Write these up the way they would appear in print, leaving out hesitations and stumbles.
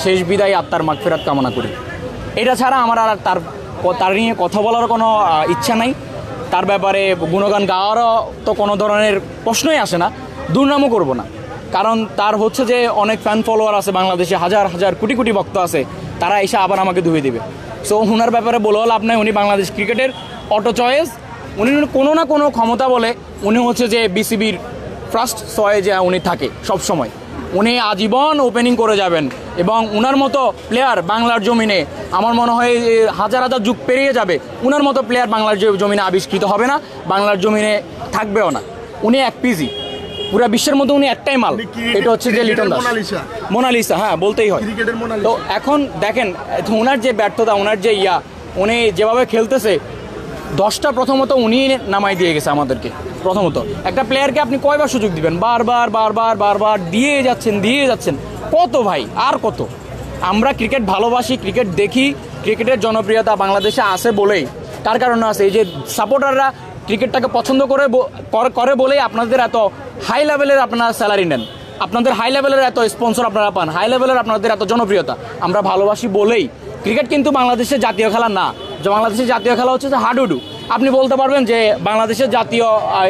শেষ বিদায় আত্মার মাগফিরাত কামনা করি। এটা ছাড়া আমার আর তার নিয়ে কথা বলার কোনো ইচ্ছা নাই। তার ব্যাপারে গুণগান গাওয়ারও তো কোনো ধরনের প্রশ্নই আসে না, দুর্নামও করব না। কারণ তার হচ্ছে যে অনেক ফ্যান ফলোয়ার আছে বাংলাদেশে, হাজার হাজার কোটি কোটি ভক্ত আছে, তারা এসে আবার আমাকে ধুয়ে দেবে। সো ওনার ব্যাপারে বলেও লাভ নাই। উনি বাংলাদেশ ক্রিকেটের অটো চয়েস। উনি কোনো না কোনো ক্ষমতা বলে উনি হচ্ছে যে বিসিবির ফার্স্ট চয়েসে উনি থাকে সবসময়। উনি আজীবন ওপেনিং করে যাবেন এবং উনার মতো প্লেয়ার বাংলার জমিনে আমার মনে হয় হাজার হাজার যুগ পেরিয়ে যাবে, উনার মতো প্লেয়ার বাংলার জমিনে আবিষ্কৃত হবে না, বাংলার জমিনে থাকবেও না। উনি এক পিজি, পুরো বিশ্বের মধ্যে উনি একটাই মাল, এটা হচ্ছে যে লিটন দাস, মোনালিসা। হ্যাঁ, বলতেই হয়। তো এখন দেখেন ওনার যে ব্যর্থতা, ওনার যে উনি যেভাবে খেলতেছে, 10টা প্রথমত উনি নামাই দিয়ে গেছে আমাদেরকে। প্রথমত একটা প্লেয়ারকে আপনি কয়বার সুযোগ দিবেন? বারবার বারবার বারবার দিয়ে যাচ্ছেন। কত ভাই, আর কত? আমরা ক্রিকেট ভালোবাসি, ক্রিকেট দেখি, ক্রিকেটের জনপ্রিয়তা বাংলাদেশে আছে বলেই, তার কারণে আছে এই যে সাপোর্টাররা ক্রিকেটটাকে পছন্দ করে বলেই আপনাদের এত হাই লেভেলের আপনারা স্যালারি নেন, আপনাদের হাই লেভেলের এত স্পন্সর আপনারা পান, হাই লেভেলের আপনাদের এত জনপ্রিয়তা। আমরা ভালোবাসি বলেই। ক্রিকেট কিন্তু বাংলাদেশের জাতীয় খেলা না। যে বাংলাদেশের জাতীয় খেলা হচ্ছে যে হাডুডু। আপনি বলতে পারবেন যে বাংলাদেশের জাতীয়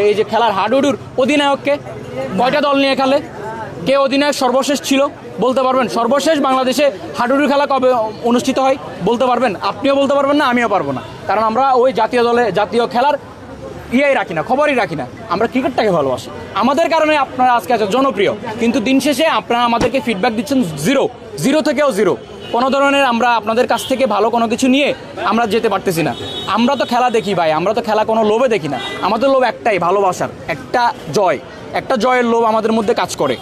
এই যে খেলার হাডুডুর অধিনায়ককে? কয়টা দল নিয়ে খেলে? কে অধিনায়ক সর্বশেষ ছিল বলতে পারবেন? সর্বশেষ বাংলাদেশে হাডুডুর খেলা কবে অনুষ্ঠিত হয় বলতে পারবেন? আপনিও বলতে পারবেন না, আমিও পারবো না। কারণ আমরা ওই জাতীয় খেলার রাখি না, খবরই রাখি না। আমরা ক্রিকেটটাকে ভালোবাসি, আমাদের কারণে আপনারা আজকে আছে জনপ্রিয়। কিন্তু দিন শেষে আপনারা আমাদেরকে ফিডব্যাক দিচ্ছেন জিরো থেকেও জিরো। কোনো ধরনের আমরা আপনাদের কাছ থেকে ভালো কোনো কিছু নিয়ে আমরা যেতে পারতেছি না। আমরা তো খেলা দেখি ভাই, আমরা তো খেলা কোনো লোভে দেখি না। আমাদের লোভ একটাই, ভালোবাসার একটা জয়ের লোভ আমাদের মধ্যে কাজ করে।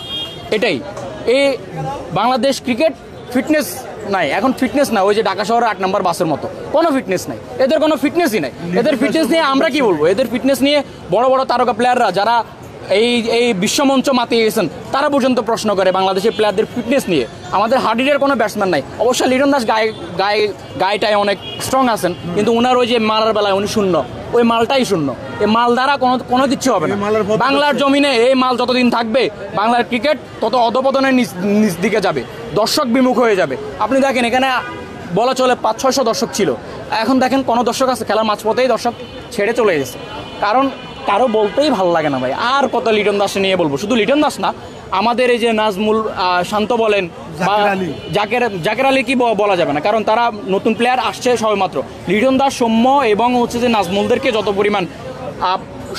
এটাই এই বাংলাদেশ ক্রিকেট। ফিটনেস নাই এখন, ফিটনেস না ওই যে ঢাকা শহরের 8 নম্বর বাসের মতো, কোনো ফিটনেস নাই এদের, কোনো ফিটনেসই নাই এদের। ফিটনেস নিয়ে আমরা কি বলবো? এদের ফিটনেস নিয়ে বড় বড় তারকা প্লেয়াররা যারা এই বিশ্বমঞ্চ মাতিয়ে গেছেন, তারা পর্যন্ত প্রশ্ন করে বাংলাদেশের প্লেয়ারদের ফিটনেস নিয়ে। আমাদের হার্ডিডের কোনো ব্যাটসম্যান নাই। অবশ্যই লিটন দাস গায়েটায় অনেক স্ট্রং আছেন, কিন্তু ওনার ওই যে মারার বেলায় উনি শূন্য, ওই মালটাই শূন্য। এই মাল দ্বারা কোনো কিচ্ছু হবে না বাংলার জমিনে। এই মাল যতদিন থাকবে বাংলার ক্রিকেট তত অধপতনের নিচ দিকে যাবে, দর্শক বিমুখ হয়ে যাবে। আপনি দেখেন এখানে বলা চলে 500-600 দর্শক ছিল, এখন দেখেন কোনো দর্শক আছে? খেলার মাঝপথেই দর্শক ছেড়ে চলে গেছে। কারণ কারো বলতেই ভালো লাগে না ভাই। আর কত লিটন দাসে নিয়ে বলবো? শুধু লিটন দাস না, আমাদের এই যে নাজমুল শান্ত বলেন বা জাকের আলী কি বলা যাবে না, কারণ তারা নতুন প্লেয়ার আসছে সবেমাত্র। লিটন দাস, সৌম্য এবং হচ্ছে যে নাজমুলদেরকে যত পরিমাণ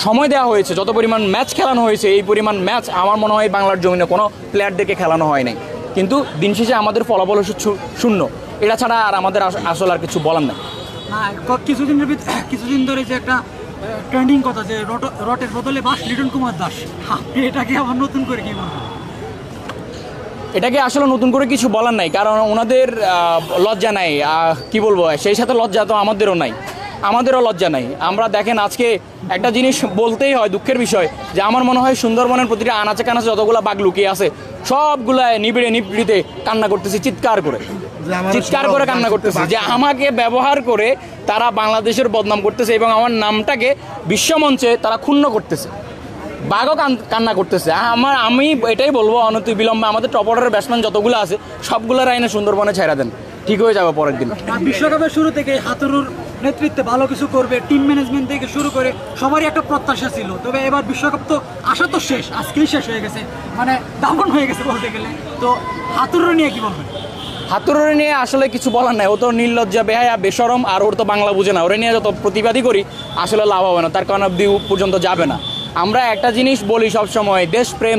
সময় দেওয়া হয়েছে, যত পরিমাণ ম্যাচ খেলানো হয়েছে, এই পরিমাণ ম্যাচ আমার মনে হয় বাংলার জমিনে কোনো প্লেয়ারদেরকে খেলানো হয় নাই। কিন্তু দিন শেষে আমাদের ফলাফল শূন্য। এটা ছাড়া আর আমাদের আসলে আর কিছু বলার নেই। কিছুদিন ধরে যে একটা ট্রেন্ডিং কথা যে রটের বদলে বাস লিটন কুমার দাস, এটাকে আবার নতুন করে কি বলবো? এটাকে আসলে নতুন করে কিছু বলার নাই, কারণ ওনাদের লজ্জা নাই। কি বলবো, সেই সাথে লজ্জা তো আমাদেরও লজ্জা নাই। আমরা দেখেন আজকে একটা জিনিস বলতেই হয়, দুঃখের বিষয় যে আমার মনে হয় সুন্দরবনের প্রতিটা আনাচে কানাচে যতগুলো বাঘ লুকিয়ে আছে সবগুলা নিবিড়ে কান্না করতেছি, চিৎকার করে কান্না করতেছে যে আমাকে ব্যবহার করে তারা বাংলাদেশের বদনাম করতেছে এবং আমার নামটাকে বিশ্বমঞ্চে তারা ক্ষুণ্ণ করতেছে। বাঘও কান্না করতেছে। আমি এটাই বলবো, অনতিবিলম্বে আমাদের টপ অর্ডারের ব্যাটসম্যান যতগুলো আছে সবগুলোর আইনে সুন্দরবনে ছেড়ে দেন, ঠিক হয়ে যাবে পরের দিন। বিশ্বকাপের শুরু থেকে হাতুরুর নেতৃত্বে ভালো কিছু করবে, টিম ম্যানেজমেন্ট থেকে শুরু করে সবারই একটা প্রত্যাশা ছিল। তবে এবার বিশ্বকাপ তো আসা তো শেষ, আজকেই শেষ হয়ে গেছে, মানে দামন হয়ে গেছে বলতে গেলে। তো হাতুরুর নিয়ে কি বলবেন? হাতুরুর নিয়ে আসলে কিছু বলার নাই। ও তো নির্লজ্জা, বেহায়া, বেশরম, আর ওর তো বাংলা বুঝে না। ওরে নিয়ে যত প্রতিবাদী করি আসলে লাভ হবে না, তার কারণ অব্দি পর্যন্ত যাবে না। আমরা একটা জিনিস বলি সবসময়, দেশপ্রেম।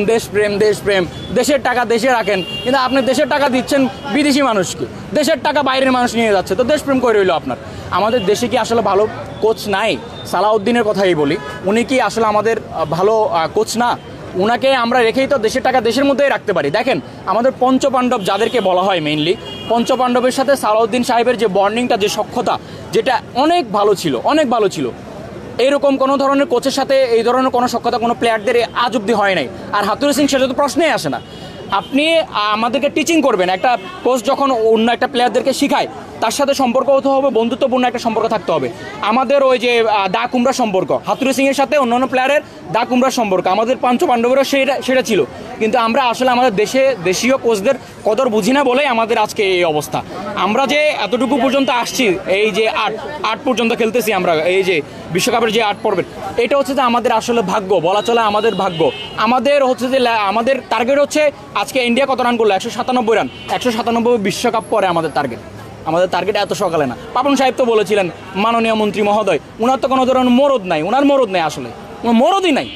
দেশের টাকা দেশে রাখেন, কিন্তু আপনি দেশের টাকা দিচ্ছেন বিদেশি মানুষকে, দেশের টাকা বাইরের মানুষ নিয়ে যাচ্ছে, তো দেশপ্রেম করে রইল আপনার। আমাদের দেশে কি আসলে ভালো কোচ নাই? সালাউদ্দিনের কথাই বলি, উনি কি আসলে আমাদের ভালো কোচ না? ওনাকে আমরা রেখেই তো দেশের টাকা দেশের মধ্যেই রাখতে পারি। দেখেন আমাদের পঞ্চপাণ্ডব যাদেরকে বলা হয় মেইনলি, পঞ্চপাণ্ডবের সাথে সালাউদ্দিন সাহেবের যে বন্ডিংটা, যে সখ্যতা, যেটা অনেক ভালো ছিল। এইরকম কোনো ধরনের কোচের সাথে এই ধরনের কোনো সখ্যতা কোনো প্লেয়ারদের আজ অব্দি হয় নাই। আর হাতুরু সিং সেটা তো প্রশ্নেই আসে না। আপনি আমাদেরকে টিচিং করবেন, একটা কোচ যখন অন্য একটা প্লেয়ারদেরকে শিখায় তার সাথে সম্পর্ক হতে হবে, বন্ধুত্বপূর্ণ একটা সম্পর্ক থাকতে হবে। আমাদের ওই যে দা কুমড়া সম্পর্ক, হাতুড়ি সিংয়ের সাথে অন্যান্য প্লেয়ারের দা কুমড়া সম্পর্ক, আমাদের পাণ্ডবেরও সেটা ছিল। কিন্তু আমরা আসলে আমাদের দেশীয় কোচদের কদর বুঝি না বলেই আমাদের আজকে এই অবস্থা। আমরা যে এতটুকু পর্যন্ত আসছি, এই যে আট পর্যন্ত খেলতেছি আমরা, এই যে বিশ্বকাপের যে 8 পর্বের, এটা হচ্ছে যে আমাদের আসলে ভাগ্য বলা চলে, আমাদের ভাগ্য। আমাদের হচ্ছে যে আমাদের টার্গেট হচ্ছে, আজকে ইন্ডিয়া কত রান করলো? 197 রান। 197 বিশ্বকাপ পরে আমাদের টার্গেট এত সকালে না। পাপন সাহেব তো বলেছিলেন, মাননীয় মন্ত্রী মহোদয়, ওনার তো কোনো ধরনের মরদ নাই, ওনার মরদ নেই, আসলে মরদই নাই।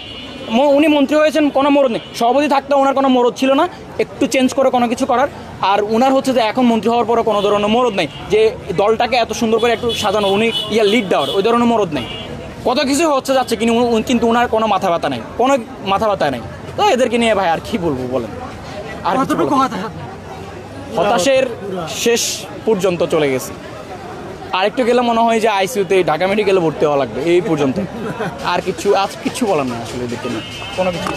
উনি মন্ত্রী হয়েছেন, কোনো মরদ নেই। সভাপতি থাকতে ওনার কোনো মরদ ছিল না একটু চেঞ্জ করে কোনো কিছু করার। আর ওনার হচ্ছে যে এখন মন্ত্রী হওয়ার পরে কোনো ধরনের মরদ নেই যে দলটাকে এত সুন্দর করে একটু সাজানো, উনি লিড দেওয়ার, ওই ধরনের মরদ নেই। কত কিছু হচ্ছে যাচ্ছে, কিন্তু ওনার কোনো মাথা ব্যথা নেই, কোনো মাথা ব্যথা নেই। তো এদেরকে নিয়ে ভাই আর কি বলবো বলেন? আর কতটুকু হতাশের শেষ পর্যন্ত চলে গেছে। আরেকটু গেলে মনে হয় যে আইসিইউতে, ঢাকা মেডিকেলে ভর্তি হওয়া লাগবে, এই পর্যন্ত। আর কিচ্ছু বলার না আসলে এদেরকে নিয়ে, কোনো কিছু।